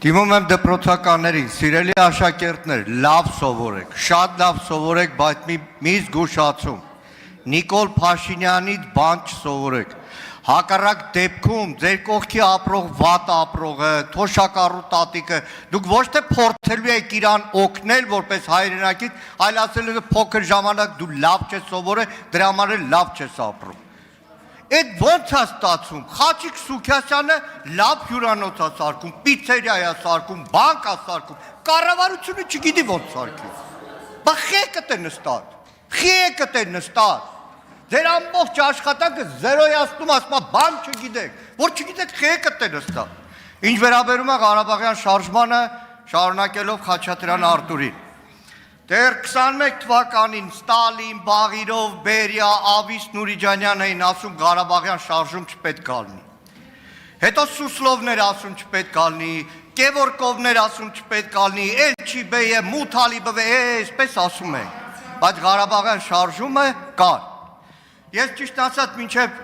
Դիմում եմ դպրոցականներին, սիրելի աշակերտներ, լավ սովորեք, շատ լավ սովորեք, բայց մի զգուշացում։ Նիկոլ Փաշինյանից բան չսովորեք։ Հակառակ դեպքում ձեր կողքի ապրող վատ ապրողը, թոշակառու տատիկը, դուք ոչ թե փորձելու եք իրան օգնել որպես հայրենակից, այլ ասելու եք փոքր ժամանակ դու լավ չես սովորել, դրա համար էլ լավ չես ապրում։ Այդ ոնց է ստացվում, Խաչիկ Սուքյասյանը լավ հյուրանոց է սարքում, պիցերիա է սարքում, բանկ է սարքում, կառավարությունը չգիտի ոնց սարքի։ Բա խեկդ է նստած։ Ձեր ամբողջ աշխատանքը զերոյացնում, ասում է բան չգիտեք, որ չգիտեք խեկդ է նստած։ Ինչ վերաբերում է Ղարաբաղյան շարժմանը, շարունակելով Խաչատրյան Արտուրին։ Դեռ 21 թվականին Ստալին, Բաղիրով, Բերիա, Ավիս Նուրիջանյան էին ասում Ղարաբաղյան շարժում չպետք լինի։ Հետո Սուսլովներ ասում չպետք լինի, Կևորկովներ ասում չպետք լինի, Էլչիբեյը, Մութալիբը, այսպես ասում են։ Բայց Ղարաբաղյան շարժումը կար։ Ես ճիշտ ասած մինչև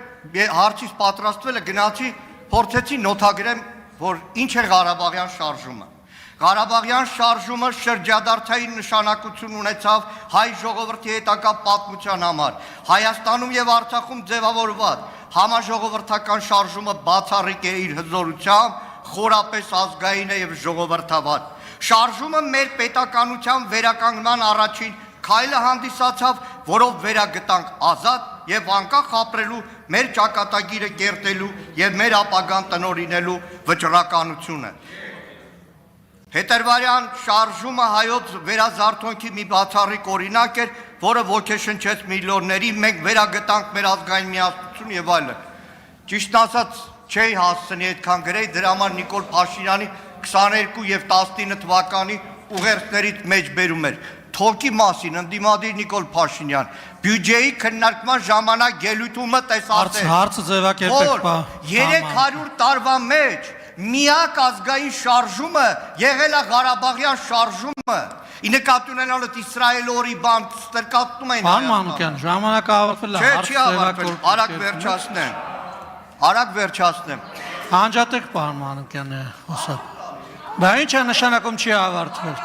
հարցից պատրաստվելը գնացի փորձեցի նոթագրեմ, որ ինչ է Ղարաբաղյան շարժումը։ Ղարաբաղյան շարժումը շրջադարձային նշանակություն ունեցավ հայ ժողովրդի հետագա պատմության համար։ Հայաստանում եւ Արցախում ձևավորված համաժողովրդական շարժումը բացառիկ է իր հզորությամբ, խորապես ազգային է եւ ժողովրդավար։ Շարժումը մեր պետականության վերականգնման առաջին քայլը հանդիսացավ, որով վերագտանք ազատ եւ անկախ ապրելու, մեր ճակատագիրը կերտելու եւ մեր ապագան տնօրինելու վճռականությունը։ Հետերվարյան շարժումը հայոց վերազարթոնքի մի բացառիկ օրինակ էր, որը ոգեշնչեց միլիոնների, մենք վերագտանք մեր ազգային միասնություն եւ այլն։ Ճիշտ ասած, չէի հասցնի այդքան գրեի, դրա համար Նիկոլ Փաշինյանի 22 եւ 19 թվականի ուղերձներից մեջ բերում էր։ Թոքի մասին ընդդիմադիր Նիկոլ Փաշինյան, բյուջեի քննարկման ժամանակ ելույթումը տեսածել։ Հարցը ձևակերպեք, բա։ 300 տարվա մեջ միակ ազգային շարժումը եղել է Ղարաբաղյան շարժումը։ Ի նկատի ունենալով Իսրայել օրի բան ստրկացնում են։ Պարոն Մանուկյան, ժամանակը ավարտվել է, Չի ավարտվել, արագ վերջացնեմ։ Անջատեք, պարոն Մանուկյանը, խոսապ։ Դա ինչ է նշանակում չի ավարտվել։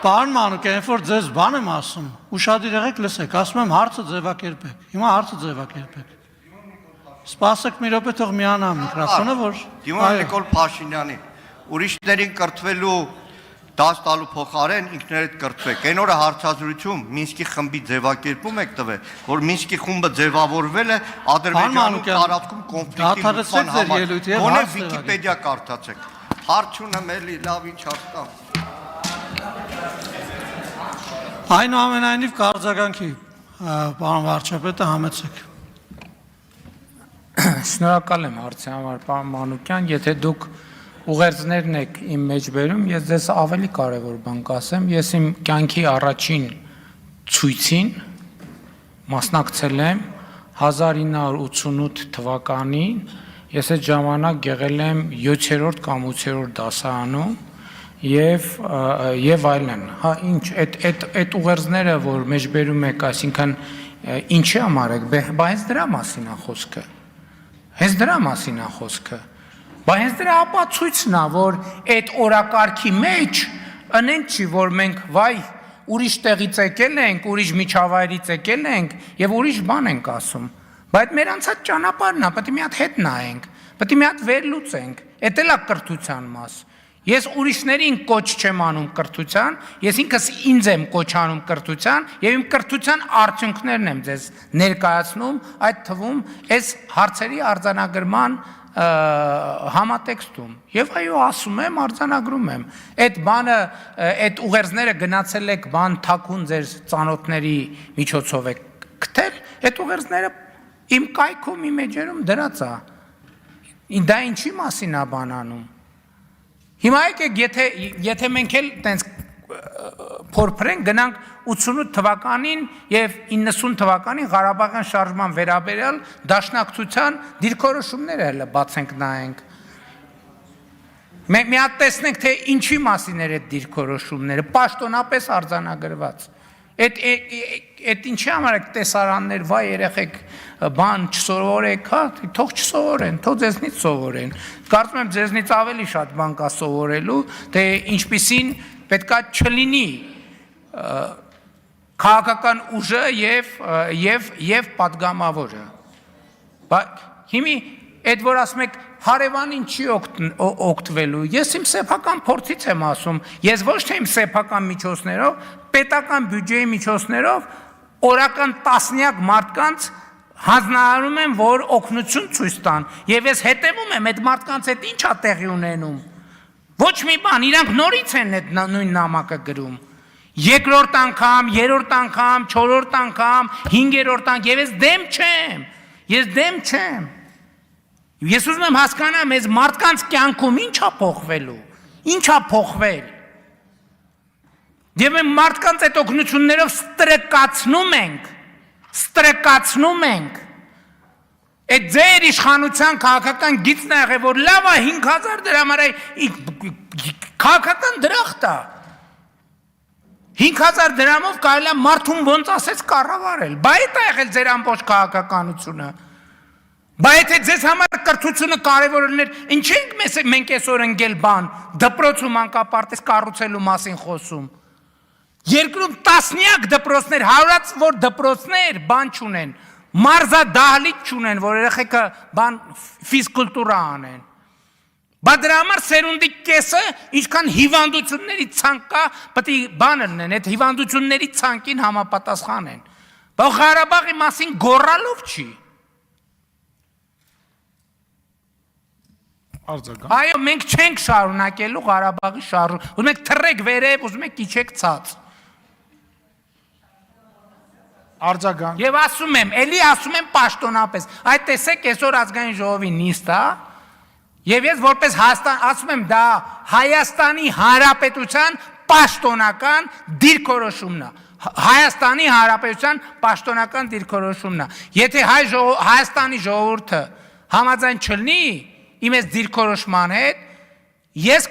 Պարոն Մանուկյան, որ ձեզ բան եմ ասում, ուշադիր եղեք լսեք, ասում եմ հարցը ձևակերպեք։ Հիմա հարցը ձևակերպեք։ Սպասեք մի րոպե, թող միանա միկրոֆոնը, որ դիմում եմ Նիկոլ Փաշինյանի, ուրիշներին կրթվելու դաս տալու փոխարեն ինքներդ կրթվեք։ Այն օրը հարցազրույցում Մինսկի խմբի ձևակերպում եք տվել, որ Մինսկի խումբը ձևավորվել է Ադրբեջանում տարածքում կոնֆլիկտի լուծման համար։ Գոնե Վիկիպեդիա կարդացեք։ Հարց ունեմ էլի, լավ ինչ հարցամ։ Այնուամենայնիվ կարձագանքի, պարոն վարչապետը, համեցեք։ Շնորհակալ եմ հարցի համար, պարոն Մանուկյան, եթե դուք ուղերձներն եք իմ մեջ բերում, ես ձեզ ավելի կարևոր բան կասեմ, ես իմ կյանքի առաջին ցույցին մասնակցել եմ 1988 թվականին, ես այդ ժամանակ եղել եմ 7-րդ կամ 8-րդ դասարանում եւ այլն։ Հա ինչ այդ ուղերձները, որ մեջ բերում եք, այսինքն ինչի համար եք, բա հենց դրա մասին է խոսքը։ Հենց դրա մասին է խոսքը։ Բա հենց դրա ապացույցն է, որ այդ օրակարգի մեջ ընեն չի, որ մենք վայ ուրիշ տեղից եկել ենք, ուրիշ միջավայրից եկել ենք եւ ուրիշ բան ենք ասում։ Բայց մեր անցած ճանապարհն է, պետք է մի հատ հետ նայենք, պետք է մի հատ վերլուծենք։ Էդ էլ է կրթության մաս։ Ես ուրիշներին կոչ չեմ անում կրթության, ես ինքս ինձ եմ կոչ անում կրթության եւ իմ կրթության արդյունքներն եմ ձեզ ներկայացնում, այդ թվում այս հարցերի արձանագրման համատեքստում։ Եվ այո, ասում եմ, արձանագրում եմ։ Այդ բանը, այդ ուղերձները գնացել եք բան թաքուն ձեր ծանոթների միջոցով եք գտել, այդ ուղերձները իմ կայքում, իմ էջերում դրած է։ Դա ինչի մասին է բան անում։ Հիմա եկեք, եթե մենք էլ տենց փորփրենք, գնանք 88 թվականին եւ 90 թվականին Ղարաբաղյան շարժման վերաբերյալ դաշնակցության դիրքորոշումները հələ բացենք նայենք։ Մենք մի հատ տեսնենք, թե ինչի մասին էր այդ դիրքորոշումները, պաշտոնապես արձանագրված։ Այդ ինչի համար եք տեսարաններ, վայ երեխեք բան չսովորեք, հա, թող չսովորեն, թող ձեզնից սովորեն։ Կարծում եմ ձեզնից ավելի շատ բան կա սովորելու, թե ինչպիսին պետքա չլինի քաղաքական ուժը եւ падգամավորը։ Բայց հիմի այդ որ ասում եք հարևանին չի օգտվելու, ես իմ սեփական փորձից եմ ասում, ես ոչ թե իմ սեփական միջոցներով, պետական բյուջեի միջոցներով օրական տասնյակ մարդկանց հանձնարարում եմ, որ օգնություն ցույց տան, եւ ես հետեւում եմ այդ մարդկանց հետ ինչա տեղի ունենում։ Ոչ մի բան, իրանք նորից են այդ նույն նամակը գրում։ Երկրորդ անգամ, երրորդ անգամ, չորրորդ անգամ, հինգերորդ անգամ, եւ ես դեմ չեմ։ Ես դեմ չեմ։ Ես ուզում եմ հասկանամ, այս մարդկանց կյանքում ինչա փոխվելու։ Ինչա փոխվել։ Եվ մենք մարդկանց այդ օգնություններով ստրկացնում ենք։ Այդ ձեր իշխանության քաղաքական գիծն է եղել, որ լավ է 5000 դրամ արա քաղաքական դրախտ է։ 5000 դրամով կարելի է մարդուն ոնց ասեց կառավարել։ Բա այդ է եղել ձեր ամբողջ քաղաքականությունը։ Բայց եթե ձեզ համար կրթությունը կարևոր լիներ, ինչ ենք մենք այսօր ընկել բան, դպրոցում մանկապարտեզ կառուցելու մասին խոսում։ Երկրում տասնյակ դպրոցներ, հարյուրած որ դպրոցներ բան չունեն, մարզադահլիճ չունեն, որ երեխեքը բան ֆիզկուլտուրա անեն։ Բայց դրա համար սերունդի կեսը ինչքան հիվանդությունների ցանկ կա, պետք է բան լինեն, այդ հիվանդությունների ցանկին համապատասխանեն։ Բայց Ղարաբաղի մասին գոռալով չի։ Այո, մենք չենք շարունակելու Ղարաբաղի շարժումը։ Ուզում եք թռեք վերև, ուզում եք իջեք ցած։ Արձագանք։ Եվ ասում եմ, էլի ասում եմ պաշտոնապես, այդ տեսեք այսօր ազգային ժողովի նիստ է, եւ ես որպես ասում եմ դա Հայաստանի Հանրապետության պաշտոնական դիրքորոշումն է։ Հայաստանի Հանրապետության պաշտոնական դիրքորոշումն է։ Եթե Հայաստանի ժողովուրդը համաձայն չլինի իմ այս դիրքորոշման հետ, ես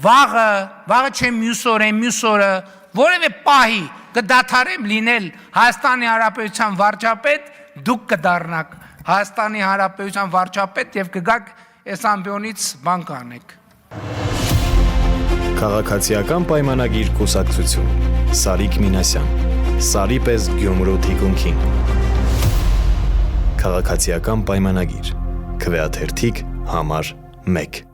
վաղը չեմ մյուս օրը որևէ պահի կդադարեմ լինել Հայաստանի Հանրապետության վարչապետ, դուք կդառնաք Հայաստանի Հանրապետության վարչապետ եւ կգաք այս ամբիոնից բան կանեք։ Քաղաքացիական պայմանագիր կուսակցություն Սարիկ Մինասյան Սարի պես Գյումրու թիկունքին Քաղաքացիական պայմանագիր Քվեաթերթիկ համար 1